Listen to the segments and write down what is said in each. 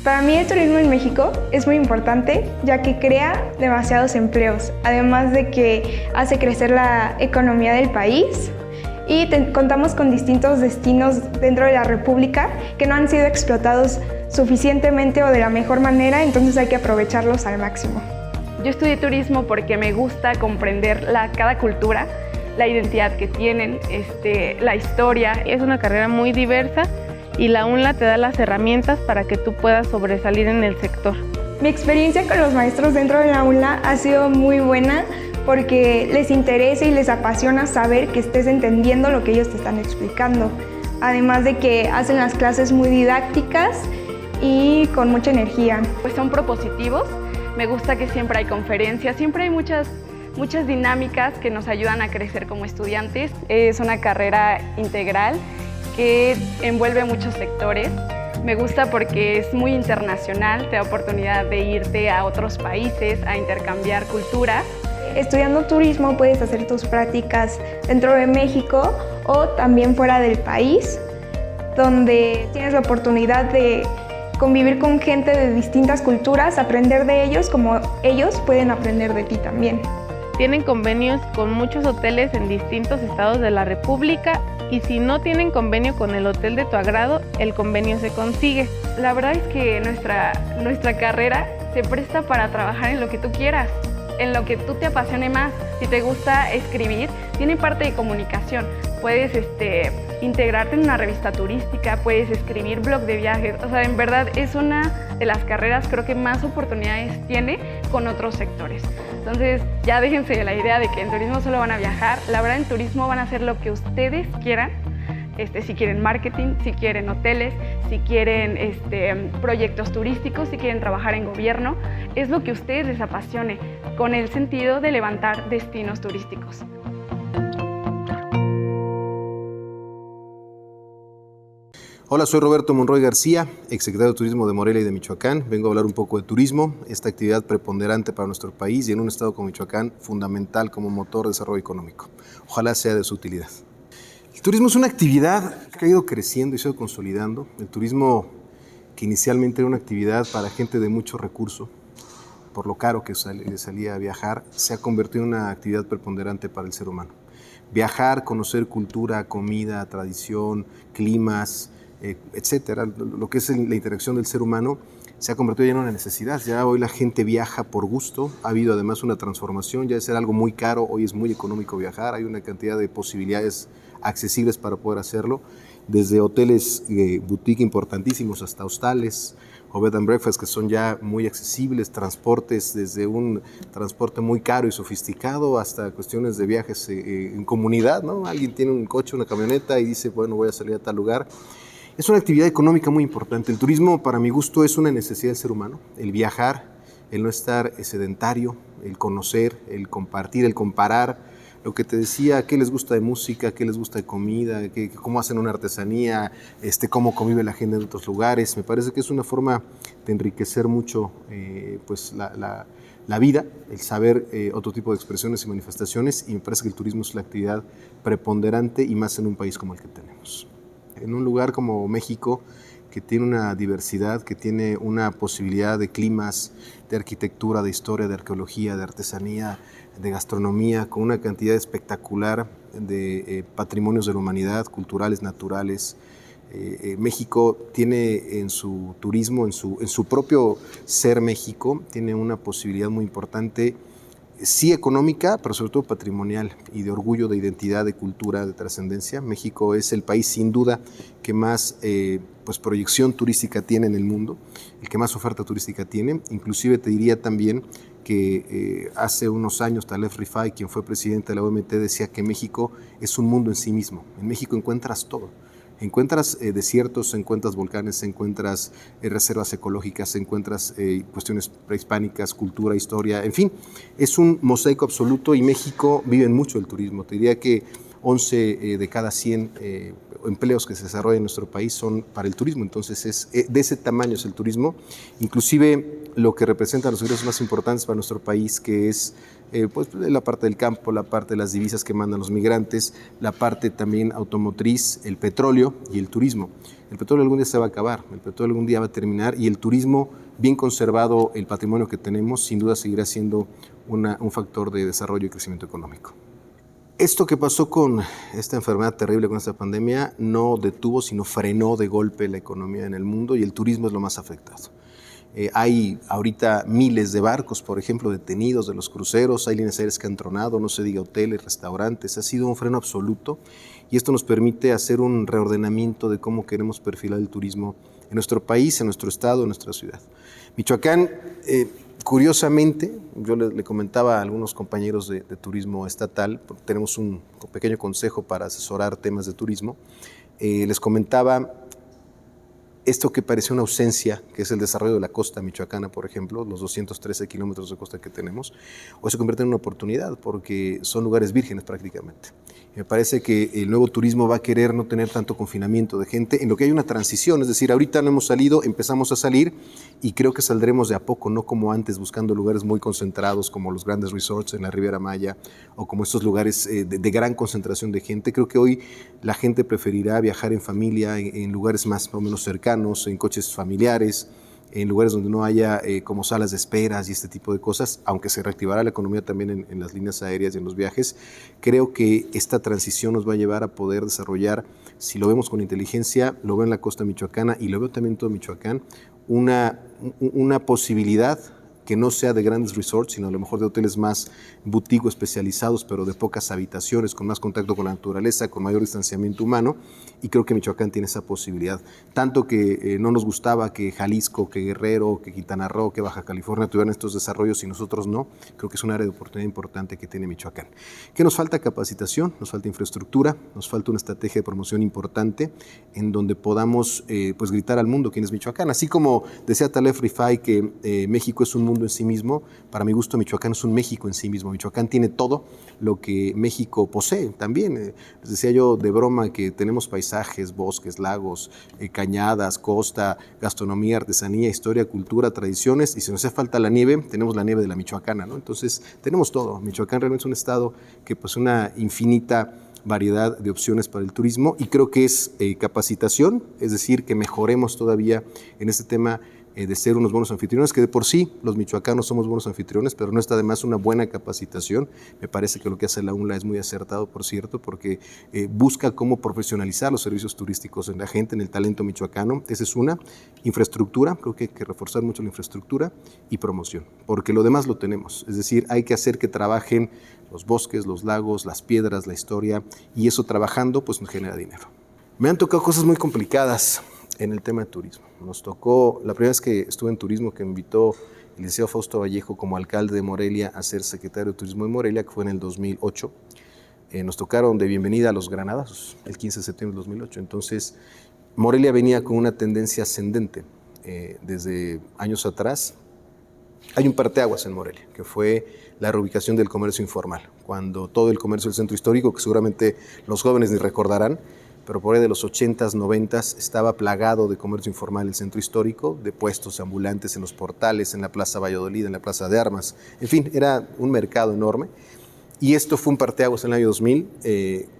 Para mí el turismo en México es muy importante, ya que crea demasiados empleos, además de que hace crecer la economía del país y contamos con distintos destinos dentro de la República que no han sido explotados suficientemente o de la mejor manera, entonces hay que aprovecharlos al máximo. Yo estudié turismo porque me gusta comprender cada cultura, la identidad que tienen, la historia. Es una carrera muy diversa y la UNLA te da las herramientas para que tú puedas sobresalir en el sector. Mi experiencia con los maestros dentro de la UNLA ha sido muy buena porque les interesa y les apasiona saber que estés entendiendo lo que ellos te están explicando. Además de que hacen las clases muy didácticas y con mucha energía. Pues son propositivos, me gusta que siempre hay conferencias, siempre hay muchas dinámicas que nos ayudan a crecer como estudiantes. Es una carrera integral que envuelve muchos sectores. Me gusta porque es muy internacional, te da oportunidad de irte a otros países, a intercambiar culturas. Estudiando turismo puedes hacer tus prácticas dentro de México o también fuera del país, donde tienes la oportunidad de convivir con gente de distintas culturas, aprender de ellos como ellos pueden aprender de ti también. Tienen convenios con muchos hoteles en distintos estados de la República y si no tienen convenio con el hotel de tu agrado, el convenio se consigue. La verdad es que nuestra carrera se presta para trabajar en lo que tú quieras, en lo que tú te apasione más. Si te gusta escribir, tiene parte de comunicación. Puedes integrarte en una revista turística, puedes escribir blog de viajes. O sea, en verdad es una de las carreras creo que más oportunidades tiene con otros sectores. Entonces, ya déjense de la idea de que en turismo solo van a viajar. La verdad, en turismo van a hacer lo que ustedes quieran. Si quieren marketing, si quieren hoteles, si quieren proyectos turísticos, si quieren trabajar en gobierno. Es lo que a ustedes les apasione, con el sentido de levantar destinos turísticos. Hola, soy Roberto Monroy García, exsecretario de Turismo de Morelia y de Michoacán. Vengo a hablar un poco de turismo, esta actividad preponderante para nuestro país y en un estado como Michoacán, fundamental como motor de desarrollo económico. Ojalá sea de su utilidad. El turismo es una actividad que ha ido creciendo y se ha ido consolidando. El turismo, que inicialmente era una actividad para gente de mucho recurso, por lo caro que salía a viajar, se ha convertido en una actividad preponderante para el ser humano. Viajar, conocer cultura, comida, tradición, climas, etcétera, lo que es la interacción del ser humano se ha convertido ya en una necesidad. Ya hoy la gente viaja por gusto, ha habido además una transformación, ya de ser algo muy caro, hoy es muy económico viajar, hay una cantidad de posibilidades accesibles para poder hacerlo, desde hoteles boutique importantísimos hasta hostales o bed and breakfast que son ya muy accesibles, transportes desde un transporte muy caro y sofisticado hasta cuestiones de viajes en comunidad, ¿no? Alguien tiene un coche, una camioneta y dice, bueno, voy a salir a tal lugar. Es una actividad económica muy importante. El turismo, para mi gusto, es una necesidad del ser humano. El viajar, el no estar sedentario, el conocer, el compartir, el comparar. Lo que te decía, qué les gusta de música, qué les gusta de comida, cómo hacen una artesanía, cómo convive la gente en otros lugares. Me parece que es una forma de enriquecer mucho pues la vida, el saber otro tipo de expresiones y manifestaciones, y me parece que el turismo es la actividad preponderante y más en un país como el que tenemos. En un lugar como México, que tiene una diversidad, que tiene una posibilidad de climas, de arquitectura, de historia, de arqueología, de artesanía, de gastronomía, con una cantidad espectacular de patrimonios de la humanidad, culturales, naturales. México tiene en su turismo, en su propio ser México, tiene una posibilidad muy importante, sí económica, pero sobre todo patrimonial y de orgullo, de identidad, de cultura, de trascendencia. México es el país sin duda que más pues proyección turística tiene en el mundo, el que más oferta turística tiene. Inclusive te diría también que hace unos años Taleb Rifai, quien fue presidente de la OMT, decía que México es un mundo en sí mismo. En México encuentras todo. Encuentras desiertos, encuentras volcanes, encuentras reservas ecológicas, encuentras cuestiones prehispánicas, cultura, historia, en fin, es un mosaico absoluto y México vive mucho el turismo. Te diría que 11 de cada 100 empleos que se desarrollan en nuestro país son para el turismo, entonces de ese tamaño es el turismo, inclusive lo que representa los ingresos más importantes para nuestro país, que es pues la parte del campo, la parte de las divisas que mandan los migrantes, la parte también automotriz, el petróleo y el turismo. El petróleo algún día se va a acabar, el petróleo algún día va a terminar y el turismo, bien conservado el patrimonio que tenemos, sin duda seguirá siendo un factor de desarrollo y crecimiento económico. Esto que pasó con esta enfermedad terrible, con esta pandemia, no detuvo, sino frenó de golpe la economía en el mundo y el turismo es lo más afectado. Hay ahorita miles de barcos, por ejemplo, detenidos de los cruceros, hay líneas aéreas que han tronado, no se diga hoteles, restaurantes, ha sido un freno absoluto y esto nos permite hacer un reordenamiento de cómo queremos perfilar el turismo en nuestro país, en nuestro estado, en nuestra ciudad. Michoacán, curiosamente, yo le comentaba a algunos compañeros de turismo estatal, tenemos un pequeño consejo para asesorar temas de turismo, les comentaba esto que parecía una ausencia, que es el desarrollo de la costa michoacana, por ejemplo, los 213 kilómetros de costa que tenemos, hoy se convierte en una oportunidad porque son lugares vírgenes prácticamente. Me parece que el nuevo turismo va a querer no tener tanto confinamiento de gente, en lo que hay una transición, es decir, ahorita no hemos salido, empezamos a salir y creo que saldremos de a poco, no como antes buscando lugares muy concentrados como los grandes resorts en la Riviera Maya o como estos lugares de gran concentración de gente. Creo que hoy la gente preferirá viajar en familia, en lugares más o menos cercanos, en coches familiares, en lugares donde no haya como salas de esperas y este tipo de cosas, aunque se reactivará la economía también en las líneas aéreas y en los viajes. Creo que esta transición nos va a llevar a poder desarrollar, si lo vemos con inteligencia, lo veo en la costa michoacana y lo veo también en todo Michoacán, una posibilidad que no sea de grandes resorts, sino a lo mejor de hoteles más boutique especializados, pero de pocas habitaciones, con más contacto con la naturaleza, con mayor distanciamiento humano, y creo que Michoacán tiene esa posibilidad. Tanto que no nos gustaba que Jalisco, que Guerrero, que Quintana Roo, que Baja California tuvieran estos desarrollos y nosotros no, creo que es un área de oportunidad importante que tiene Michoacán. ¿Qué nos falta? Capacitación, nos falta infraestructura, nos falta una estrategia de promoción importante en donde podamos pues gritar al mundo quién es Michoacán. Así como decía Taleb Rifai que México es un mundo en sí mismo, para mi gusto Michoacán es un México en sí mismo. Michoacán tiene todo lo que México posee también. Les decía yo de broma que tenemos paisajes, bosques, lagos, cañadas, costa, gastronomía, artesanía, historia, cultura, tradiciones, y si nos hace falta la nieve, tenemos la nieve de la Michoacana, ¿no? Entonces tenemos todo. Michoacán realmente es un estado que pues una infinita variedad de opciones para el turismo y creo que es capacitación, es decir, que mejoremos todavía en este tema de ser unos buenos anfitriones, que de por sí los michoacanos somos buenos anfitriones, pero no está de más una buena capacitación. Me parece que lo que hace la UNLA es muy acertado, por cierto, porque busca cómo profesionalizar los servicios turísticos en la gente, en el talento michoacano. Esa es una. Infraestructura, creo que hay que reforzar mucho la infraestructura y promoción, porque lo demás lo tenemos. Es decir, hay que hacer que trabajen los bosques, los lagos, las piedras, la historia, y eso trabajando pues nos genera dinero. Me han tocado cosas muy complicadas en el tema de turismo. Nos tocó, la primera vez que estuve en turismo, que me invitó el licenciado Fausto Vallejo como alcalde de Morelia a ser secretario de Turismo de Morelia, que fue en el 2008. Nos tocaron de bienvenida a los granadazos, el 15 de septiembre del 2008. Entonces, Morelia venía con una tendencia ascendente desde años atrás. Hay un parteaguas en Morelia, que fue la reubicación del comercio informal, cuando todo el comercio del centro histórico, que seguramente los jóvenes ni recordarán, pero por ahí de los 80s, 90s, estaba plagado de comercio informal el centro histórico, de puestos ambulantes en los portales, en la Plaza Valladolid, en la Plaza de Armas. En fin, era un mercado enorme. Y esto fue un parteaguas en el año 2000,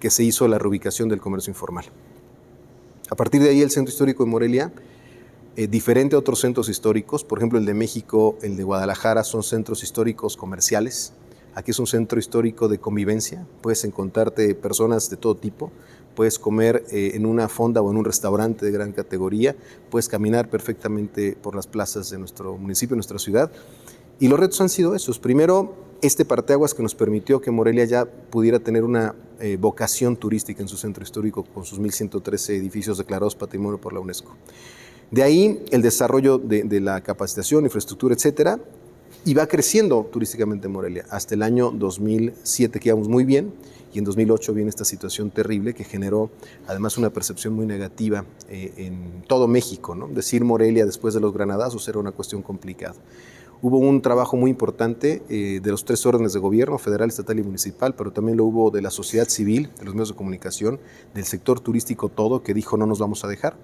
que se hizo la reubicación del comercio informal. A partir de ahí, el centro histórico de Morelia, diferente a otros centros históricos, por ejemplo, el de México, el de Guadalajara, son centros históricos comerciales. Aquí es un centro histórico de convivencia, puedes encontrarte personas de todo tipo, puedes comer en una fonda o en un restaurante de gran categoría, puedes caminar perfectamente por las plazas de nuestro municipio, de nuestra ciudad. Y los retos han sido esos. Primero, este parteaguas que nos permitió que Morelia ya pudiera tener una vocación turística en su centro histórico con sus 1.113 edificios declarados Patrimonio por la UNESCO. De ahí el desarrollo de la capacitación, infraestructura, etcétera, y va creciendo turísticamente Morelia. Hasta el año 2007 que íbamos muy bien, y en 2008 viene esta situación terrible que generó además una percepción muy negativa en todo México, ¿no? Decir Morelia después de los granadazos era una cuestión complicada. Hubo un trabajo muy importante de los tres órdenes de gobierno, federal, estatal y municipal, pero también lo hubo de la sociedad civil, de los medios de comunicación, del sector turístico todo, que dijo no nos vamos a dejar.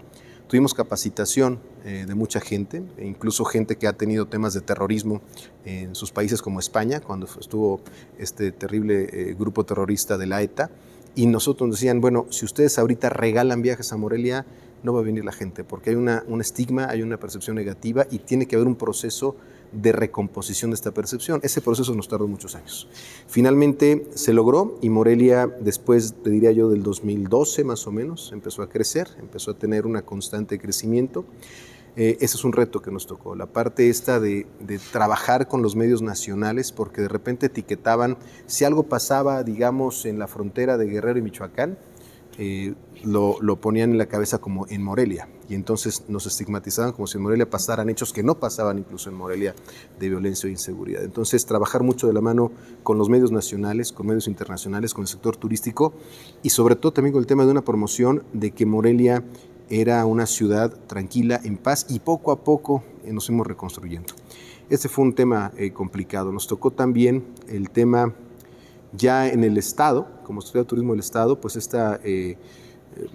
Tuvimos capacitación de mucha gente, incluso gente que ha tenido temas de terrorismo en sus países como España, cuando estuvo este terrible grupo terrorista de la ETA, y nosotros nos decían, bueno, si ustedes ahorita regalan viajes a Morelia, no va a venir la gente, porque hay un estigma, hay una percepción negativa y tiene que haber un proceso de recomposición de esta percepción. Ese proceso nos tardó muchos años. Finalmente se logró y Morelia, después, te diría yo, del 2012 más o menos, empezó a crecer, empezó a tener una constante crecimiento. Ese es un reto que nos tocó, la parte esta de trabajar con los medios nacionales, porque de repente etiquetaban, si algo pasaba, digamos, en la frontera de Guerrero y Michoacán, lo ponían en la cabeza como en Morelia, y entonces nos estigmatizaban como si en Morelia pasaran hechos que no pasaban incluso en Morelia de violencia o inseguridad. Entonces trabajar mucho de la mano con los medios nacionales, con medios internacionales, con el sector turístico y sobre todo también con el tema de una promoción de que Morelia era una ciudad tranquila, en paz, y poco a poco nos fuimos reconstruyendo. Este fue un tema complicado. Nos tocó también el tema ya en el Estado, como Secretaría de Turismo del Estado, pues esta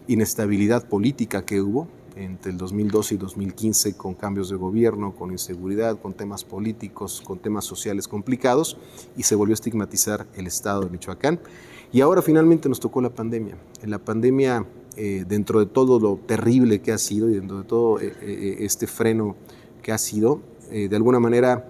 inestabilidad política que hubo entre el 2012 y 2015 con cambios de gobierno, con inseguridad, con temas políticos, con temas sociales complicados, y se volvió a estigmatizar el Estado de Michoacán. Y ahora finalmente nos tocó la pandemia. En la pandemia, dentro de todo lo terrible que ha sido y dentro de todo este freno que ha sido, de alguna manera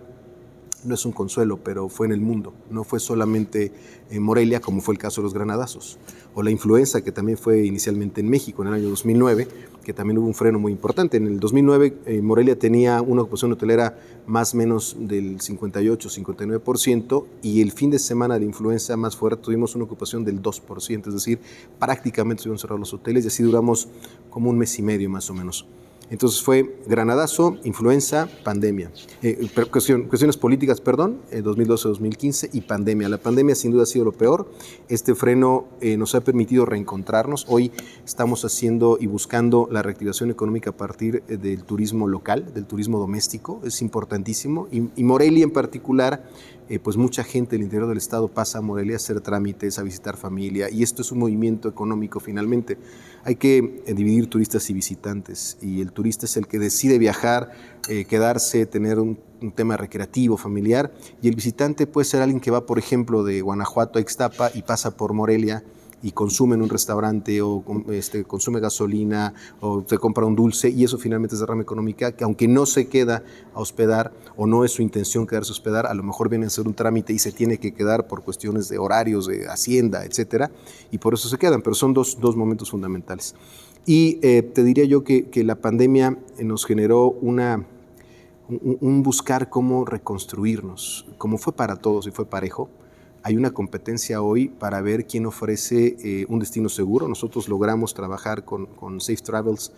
no es un consuelo, pero fue en el mundo, no fue solamente en Morelia, como fue el caso de los granadazos, o la influenza, que también fue inicialmente en México en el año 2009, que también hubo un freno muy importante. En el 2009 Morelia tenía una ocupación hotelera más o menos del 58-59%, y el fin de semana de la influenza más fuerte tuvimos una ocupación del 2%, es decir, prácticamente estuvieron cerrados los hoteles, y así duramos como un mes y medio más o menos. Entonces fue granadazo, influenza, pandemia. Cuestiones políticas, 2012-2015 y pandemia. La pandemia sin duda ha sido lo peor. Este freno nos ha permitido reencontrarnos. Hoy estamos haciendo y buscando la reactivación económica a partir del turismo local, del turismo doméstico. Es importantísimo. Y Morelia en particular, pues mucha gente del interior del estado pasa a Morelia a hacer trámites, a visitar familia, y esto es un movimiento económico finalmente. Hay que dividir turistas y visitantes, y el turista es el que decide viajar, quedarse, tener un tema recreativo, familiar, y el visitante puede ser alguien que va, por ejemplo, de Guanajuato a Ixtapa y pasa por Morelia y consume en un restaurante o consume gasolina o se compra un dulce, y eso finalmente es derrama económica que, aunque no se queda a hospedar o no es su intención quedarse a hospedar, a lo mejor viene a hacer un trámite y se tiene que quedar por cuestiones de horarios, de hacienda, etcétera, y por eso se quedan, pero son dos momentos fundamentales. Y te diría yo que la pandemia nos generó un buscar cómo reconstruirnos, como fue para todos y fue parejo. Hay una competencia hoy para ver quién ofrece un destino seguro. Nosotros logramos trabajar con Safe Travels,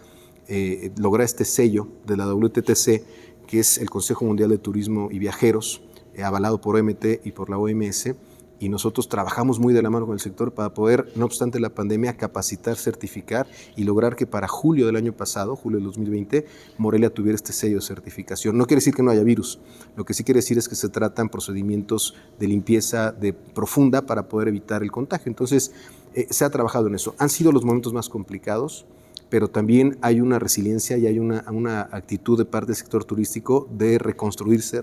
lograr este sello de la WTTC, que es el Consejo Mundial de Turismo y Viajeros, avalado por OMT y por la OMS, y nosotros trabajamos muy de la mano con el sector para poder, no obstante la pandemia, capacitar, certificar y lograr que para julio del año pasado, julio del 2020, Morelia tuviera este sello de certificación. No quiere decir que no haya virus, lo que sí quiere decir es que se tratan procedimientos de limpieza profunda para poder evitar el contagio. Entonces, se ha trabajado en eso. Han sido los momentos más complicados, pero también hay una resiliencia y hay una actitud de parte del sector turístico de reconstruirse,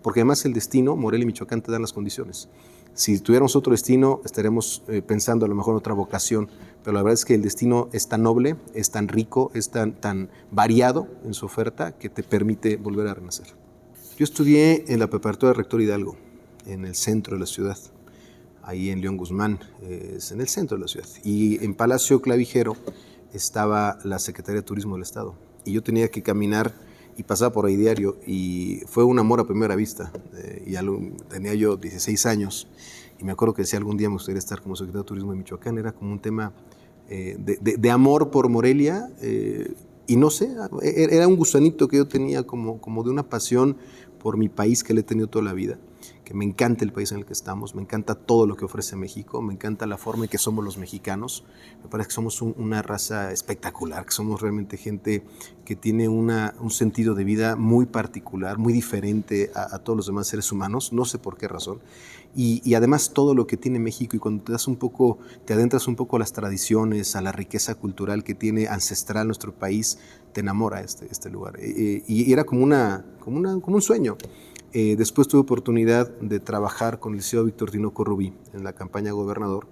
porque además el destino, Morelia y Michoacán, te dan las condiciones. Si tuviéramos otro destino, estaríamos pensando a lo mejor en otra vocación, pero la verdad es que el destino es tan noble, es tan rico, es tan variado en su oferta, que te permite volver a renacer. Yo estudié en la preparatoria de Rector Hidalgo, en el centro de la ciudad. Ahí en León Guzmán, es en el centro de la ciudad. Y en Palacio Clavijero estaba la Secretaría de Turismo del Estado. Y yo tenía que caminar y pasaba por ahí diario. Y fue un amor a primera vista. Tenía yo 16 años. Y me acuerdo que decía, algún día me gustaría estar como secretario de Turismo de Michoacán. Era como un tema de amor por Morelia. Y no sé, era un gusanito que yo tenía como de una pasión por mi país que le he tenido toda la vida, que me encanta el país en el que estamos, me encanta todo lo que ofrece México, me encanta la forma en que somos los mexicanos, me parece que somos una raza espectacular, que somos realmente gente que tiene un sentido de vida muy particular, muy diferente a todos los demás seres humanos, no sé por qué razón, y además todo lo que tiene México, y cuando te adentras un poco a las tradiciones, a la riqueza cultural que tiene ancestral nuestro país, te enamora este lugar, y era como un sueño. Después tuve oportunidad de trabajar con el licenciado Víctor Tinoco Rubí en la campaña gobernador,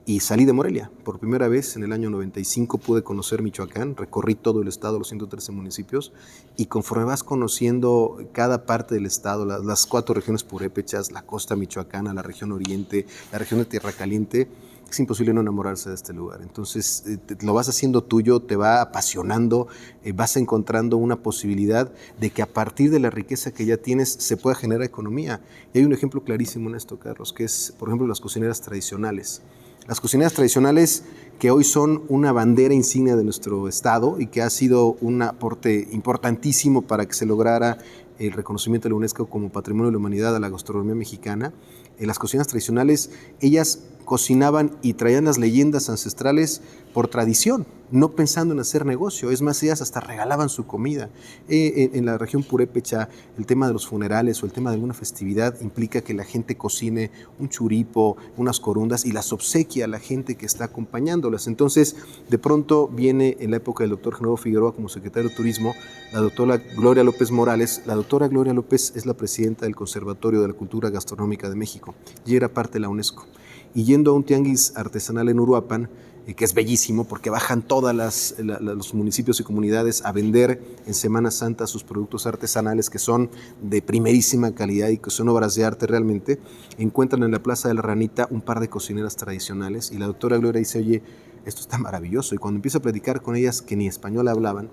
y salí de Morelia. Por primera vez en el año 95 pude conocer Michoacán, recorrí todo el estado, los 113 municipios, y conforme vas conociendo cada parte del estado, las 4 regiones purépechas, la costa michoacana, la región oriente, la región de Tierra Caliente, es imposible no enamorarse de este lugar. Entonces lo vas haciendo tuyo, te va apasionando, vas encontrando una posibilidad de que a partir de la riqueza que ya tienes se pueda generar economía. Y hay un ejemplo clarísimo en esto, Carlos, que es, por ejemplo, las cocineras tradicionales. Las cocineras tradicionales que hoy son una bandera insignia de nuestro estado y que ha sido un aporte importantísimo para que se lograra el reconocimiento de la UNESCO como Patrimonio de la Humanidad a la gastronomía mexicana. Las cocinas tradicionales, ellas cocinaban y traían las leyendas ancestrales por tradición, no pensando en hacer negocio. Es más, ellas hasta regalaban su comida. En la región purépecha, el tema de los funerales o el tema de alguna festividad implica que la gente cocine un churipo, unas corundas y las obsequia a la gente que está acompañándolas. Entonces, de pronto viene en la época del doctor Genaro Figueroa como secretario de Turismo, la doctora Gloria López Morales. La doctora Gloria López es la presidenta del Conservatorio de la Cultura Gastronómica de México y era parte de la UNESCO. Y yendo a un tianguis artesanal en Uruapan, que es bellísimo porque bajan todos los municipios y comunidades a vender en Semana Santa sus productos artesanales que son de primerísima calidad y que son obras de arte realmente, encuentran en la Plaza de la Ranita un par de cocineras tradicionales y la doctora Gloria dice, oye, esto está maravilloso. Y cuando empieza a platicar con ellas que ni español hablaban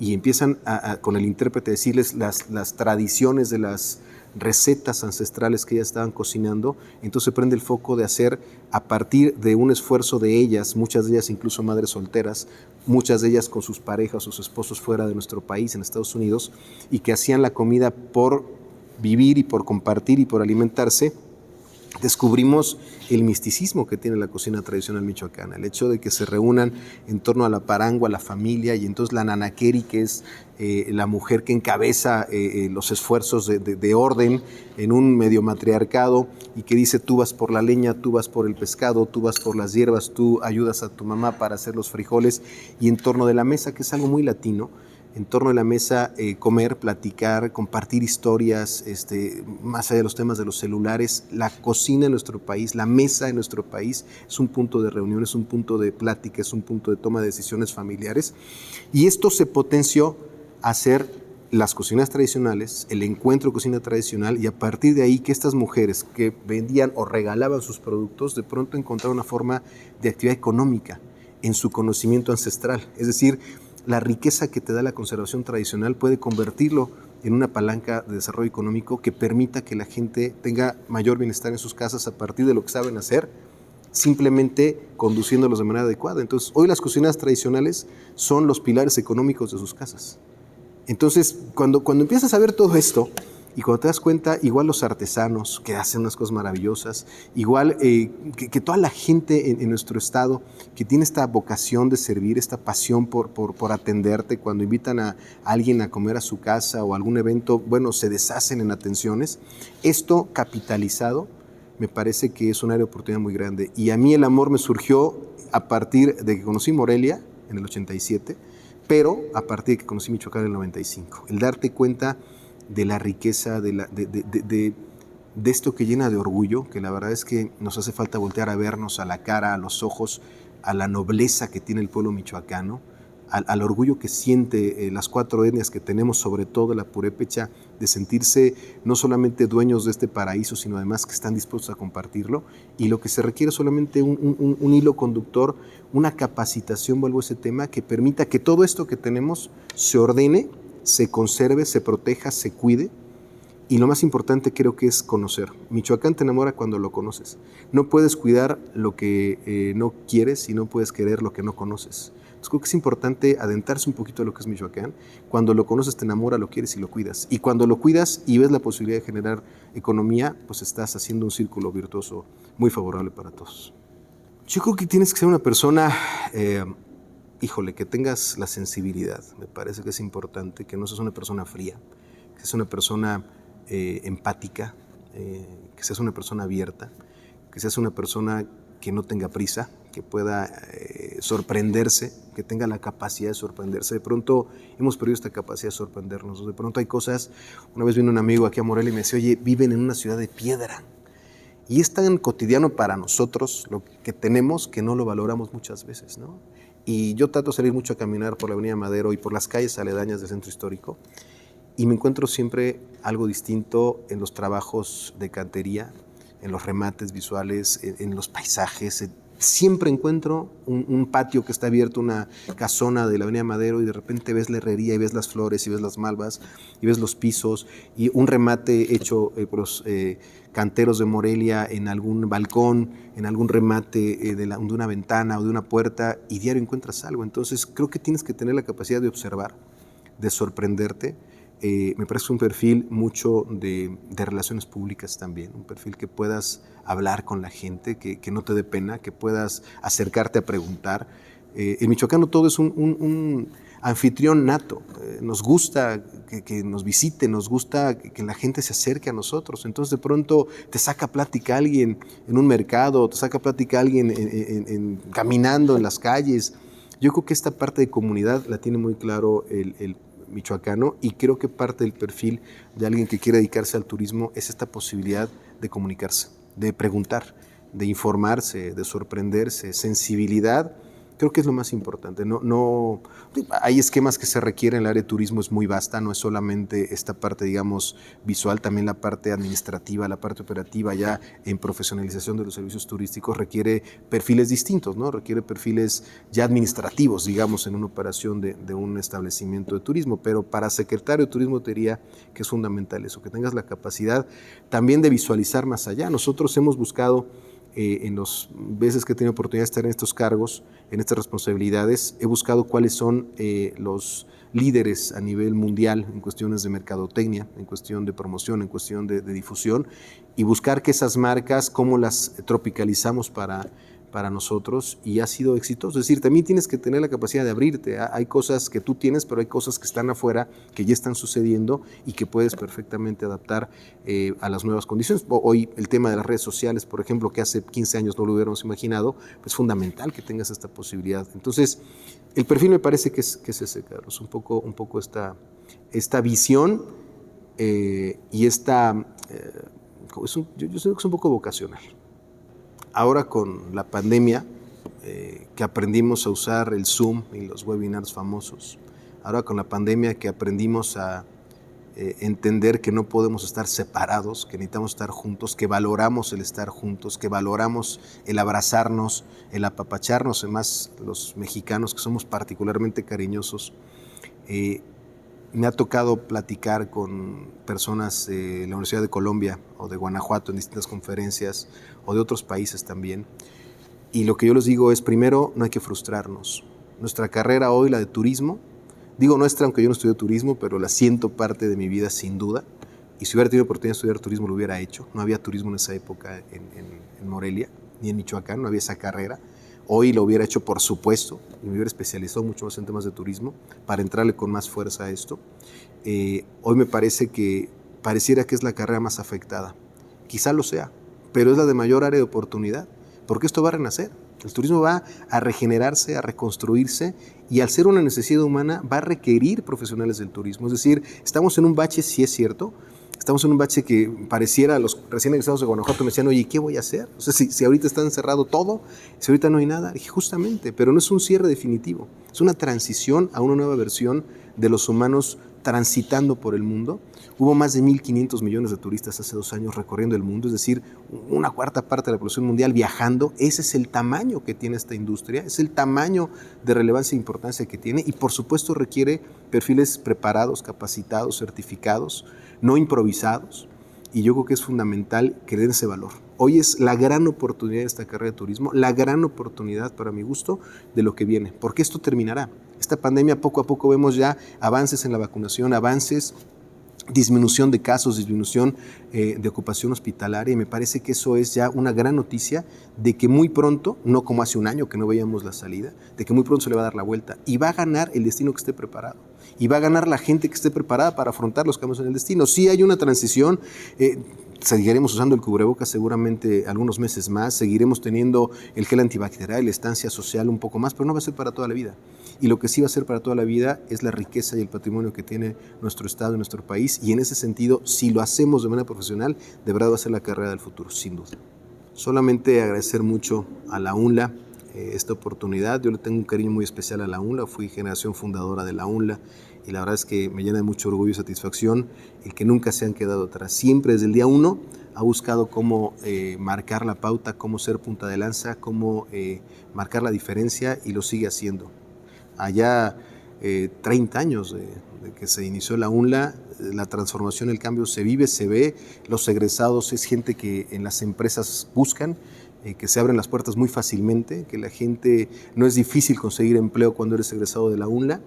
y empiezan con el intérprete a decirles las tradiciones de las recetas ancestrales que ellas estaban cocinando, entonces se prende el foco de hacer a partir de un esfuerzo de ellas, muchas de ellas incluso madres solteras, muchas de ellas con sus parejas, sus esposos fuera de nuestro país, en Estados Unidos, y que hacían la comida por vivir y por compartir y por alimentarse. Descubrimos el misticismo que tiene la cocina tradicional michoacana, el hecho de que se reúnan en torno a la parangua, a la familia, y entonces la nanaqueri, que es la mujer que encabeza los esfuerzos de orden en un medio matriarcado y que dice tú vas por la leña, tú vas por el pescado, tú vas por las hierbas, tú ayudas a tu mamá para hacer los frijoles, y en torno de la mesa, que es algo muy latino, en torno de la mesa comer, platicar, compartir historias, más allá de los temas de los celulares. La cocina en nuestro país, la mesa en nuestro país es un punto de reunión, es un punto de plática, es un punto de toma de decisiones familiares, y esto se potenció a hacer las cocinas tradicionales, el encuentro cocina tradicional, y a partir de ahí que estas mujeres que vendían o regalaban sus productos de pronto encontraron una forma de actividad económica en su conocimiento ancestral. Es decir, la riqueza que te da la conservación tradicional puede convertirlo en una palanca de desarrollo económico que permita que la gente tenga mayor bienestar en sus casas a partir de lo que saben hacer, simplemente conduciéndolos de manera adecuada. Entonces, hoy las cocinas tradicionales son los pilares económicos de sus casas. Entonces, cuando empiezas a ver todo esto, y cuando te das cuenta, igual los artesanos que hacen unas cosas maravillosas, igual que toda la gente en nuestro estado que tiene esta vocación de servir, esta pasión por atenderte, cuando invitan a alguien a comer a su casa o algún evento, bueno, se deshacen en atenciones. Esto capitalizado me parece que es un área de oportunidad muy grande. Y a mí el amor me surgió a partir de que conocí Morelia en el 87, pero a partir de que conocí Michoacán en el 95. El darte cuenta de la riqueza, de esto que llena de orgullo, que la verdad es que nos hace falta voltear a vernos a la cara, a los ojos, a la nobleza que tiene el pueblo michoacano, al orgullo que siente las 4 etnias que tenemos, sobre todo la purépecha, de sentirse no solamente dueños de este paraíso, sino además que están dispuestos a compartirlo, y lo que se requiere es solamente un hilo conductor, una capacitación, vuelvo a ese tema, que permita que todo esto que tenemos se ordene, se conserve, se proteja, se cuide, y lo más importante creo que es conocer. Michoacán te enamora cuando lo conoces. No puedes cuidar lo que no quieres y no puedes querer lo que no conoces. Entonces creo que es importante adentrarse un poquito a lo que es Michoacán. Cuando lo conoces te enamora, lo quieres y lo cuidas. Y cuando lo cuidas y ves la posibilidad de generar economía, pues estás haciendo un círculo virtuoso muy favorable para todos. Yo creo que tienes que ser una persona... que tengas la sensibilidad, me parece que es importante, que no seas una persona fría, que seas una persona empática, que seas una persona abierta, que seas una persona que no tenga prisa, que pueda sorprenderse, que tenga la capacidad de sorprenderse. De pronto hemos perdido esta capacidad de sorprendernos, de pronto hay cosas, una vez vino un amigo aquí a Morelia y me decía, oye, viven en una ciudad de piedra, Y es tan cotidiano para nosotros lo que tenemos que no lo valoramos muchas veces, ¿no? Y yo trato de salir mucho a caminar por la Avenida Madero y por las calles aledañas del centro histórico y me encuentro siempre algo distinto en los trabajos de cantería, en los remates visuales, en los paisajes. Siempre encuentro un patio que está abierto, una casona de la Avenida Madero y de repente ves la herrería y ves las flores y ves las malvas y ves los pisos y un remate hecho por los canteros de Morelia en algún balcón, en algún remate de una ventana o de una puerta y diario encuentras algo. Entonces creo que tienes que tener la capacidad de observar, de sorprenderte. Me parece un perfil mucho de relaciones públicas también, un perfil que puedas hablar con la gente, que no te dé pena, que puedas acercarte a preguntar. En Michoacán todo es un anfitrión nato, nos gusta que nos visite, nos gusta que la gente se acerque a nosotros, entonces de pronto te saca plática alguien en un mercado, te saca plática alguien caminando en las calles. Yo creo que esta parte de comunidad la tiene muy claro el michoacano y creo que parte del perfil de alguien que quiere dedicarse al turismo es esta posibilidad de comunicarse, de preguntar, de informarse, de sorprenderse, sensibilidad. Creo que es lo más importante. No, hay esquemas que se requieren, el área de turismo es muy vasta, no es solamente esta parte, digamos, visual, también la parte administrativa, la parte operativa, ya en profesionalización de los servicios turísticos requiere perfiles distintos, ¿no? Requiere perfiles ya administrativos, digamos, en una operación de un establecimiento de turismo, pero para secretario de turismo te diría que es fundamental eso, que tengas la capacidad también de visualizar más allá. Nosotros hemos buscado en las veces que he tenido oportunidad de estar en estos cargos, en estas responsabilidades, he buscado cuáles son los líderes a nivel mundial en cuestiones de mercadotecnia, en cuestión de promoción, en cuestión de difusión, y buscar que esas marcas, cómo las tropicalizamos para nosotros, y ha sido exitoso. Es decir, también tienes que tener la capacidad de abrirte. Hay cosas que tú tienes, pero hay cosas que están afuera, que ya están sucediendo y que puedes perfectamente adaptar a las nuevas condiciones. Hoy el tema de las redes sociales, por ejemplo, que hace 15 años no lo hubiéramos imaginado, pues es fundamental que tengas esta posibilidad. Entonces, el perfil me parece que es ese, Carlos, un poco esta visión y esta, yo sé que es un poco vocacional. Ahora con la pandemia, que aprendimos a usar el Zoom y los webinars famosos, ahora con la pandemia que aprendimos a entender que no podemos estar separados, que necesitamos estar juntos, que valoramos el estar juntos, que valoramos el abrazarnos, el apapacharnos, además los mexicanos que somos particularmente cariñosos. Me ha tocado platicar con personas de la Universidad de Colombia o de Guanajuato en distintas conferencias o de otros países también. Y lo que yo les digo es, primero, no hay que frustrarnos. Nuestra carrera hoy, la de turismo, digo nuestra, aunque yo no estudié turismo, pero la siento parte de mi vida sin duda. Y si hubiera tenido oportunidad de estudiar turismo, lo hubiera hecho. No había turismo en esa época en Morelia, ni en Michoacán, no había esa carrera. Hoy lo hubiera hecho, por supuesto, y me hubiera especializado mucho más en temas de turismo para entrarle con más fuerza a esto. Hoy me parece que pareciera que es la carrera más afectada. Quizá lo sea, pero es la de mayor área de oportunidad, porque esto va a renacer. El turismo va a regenerarse, a reconstruirse, y al ser una necesidad humana va a requerir profesionales del turismo. Es decir, estamos en un bache, sí es cierto. Estamos en un bache que pareciera, los recién egresados de Guanajuato me decían, oye, ¿qué voy a hacer? O sea, si ahorita está encerrado todo, si ahorita no hay nada, dije, justamente, pero no es un cierre definitivo, es una transición a una nueva versión de los humanos transitando por el mundo. Hubo más de 1.500 millones de turistas hace 2 años recorriendo el mundo, es decir, una cuarta parte de la población mundial viajando. Ese es el tamaño que tiene esta industria, es el tamaño de relevancia e importancia que tiene, y por supuesto requiere perfiles preparados, capacitados, certificados, no improvisados, y yo creo que es fundamental que den ese valor. Hoy es la gran oportunidad de esta carrera de turismo, la gran oportunidad para mi gusto de lo que viene, porque esto terminará. Esta pandemia poco a poco vemos ya avances en la vacunación, avances, disminución de casos, disminución de ocupación hospitalaria, y me parece que eso es ya una gran noticia de que muy pronto, no como hace un año que no veíamos la salida, de que muy pronto se le va a dar la vuelta y va a ganar el destino que esté preparado. Y va a ganar la gente que esté preparada para afrontar los cambios en el destino. Sí hay una transición, seguiremos usando el cubrebocas seguramente algunos meses más, seguiremos teniendo el gel antibacterial, la estancia social un poco más, pero no va a ser para toda la vida. Y lo que sí va a ser para toda la vida es la riqueza y el patrimonio que tiene nuestro Estado y nuestro país, y en ese sentido, si lo hacemos de manera profesional, de verdad va a ser la carrera del futuro, sin duda. Solamente agradecer mucho a la UNLA esta oportunidad. Yo le tengo un cariño muy especial a la UNLA, fui generación fundadora de la UNLA y la verdad es que me llena de mucho orgullo y satisfacción el que nunca se han quedado atrás. Siempre desde el día 1 ha buscado cómo marcar la pauta, cómo ser punta de lanza, cómo marcar la diferencia y lo sigue haciendo. Allá 30 años de que se inició la UNLA, la transformación, el cambio se vive, se ve, los egresados es gente que en las empresas buscan, que se abren las puertas muy fácilmente, que la gente no es difícil conseguir empleo cuando eres egresado de la UNLA.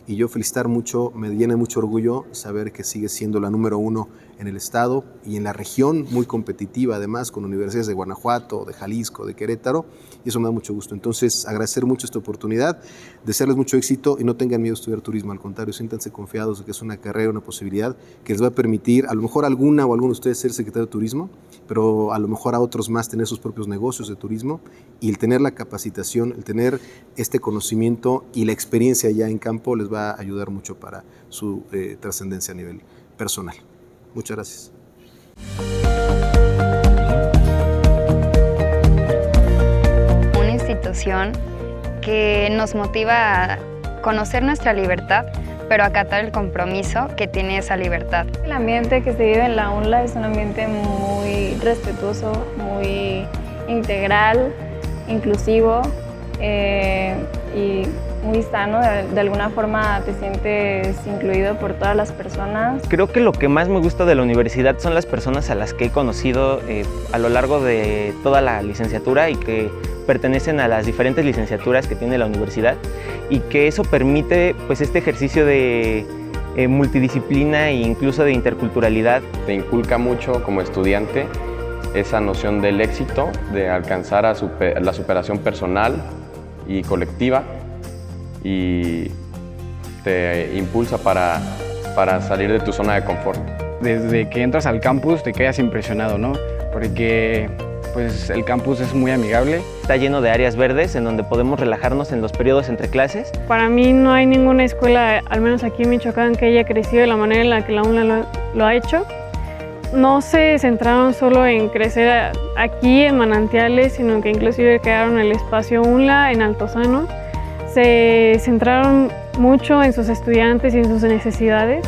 Y yo felicitar mucho, me llena mucho orgullo saber que sigue siendo la número 1 en el estado y en la región, muy competitiva además, con universidades de Guanajuato, de Jalisco, de Querétaro, y eso me da mucho gusto. Entonces, agradecer mucho esta oportunidad, desearles mucho éxito y no tengan miedo a estudiar turismo, al contrario, siéntanse confiados de que es una carrera, una posibilidad que les va a permitir, a lo mejor alguna o alguno de ustedes ser secretario de turismo, pero a lo mejor a otros más tener sus propios negocios de turismo, y el tener la capacitación, el tener este conocimiento y la experiencia ya en campo les va a ayudar mucho para su trascendencia a nivel personal. Muchas gracias. Una institución que nos motiva a conocer nuestra libertad, pero acatar el compromiso que tiene esa libertad. El ambiente que se vive en la UNLA es un ambiente muy respetuoso, muy integral, inclusivo y muy sano. De alguna forma te sientes incluido por todas las personas. Creo que lo que más me gusta de la universidad son las personas a las que he conocido a lo largo de toda la licenciatura y que pertenecen a las diferentes licenciaturas que tiene la universidad, y que eso permite pues este ejercicio de multidisciplina e incluso de interculturalidad. Te inculca mucho como estudiante esa noción del éxito, de alcanzar la superación personal y colectiva, y te impulsa para salir de tu zona de confort. Desde que entras al campus te quedas impresionado, ¿no? Porque pues el campus es muy amigable. Está lleno de áreas verdes en donde podemos relajarnos en los periodos entre clases. Para mí no hay ninguna escuela, al menos aquí en Michoacán, que haya crecido de la manera en la que la UNLA lo ha hecho. No se centraron solo en crecer aquí en Manantiales, sino que inclusive crearon el espacio UNLA en Altozano. Se centraron mucho en sus estudiantes y en sus necesidades.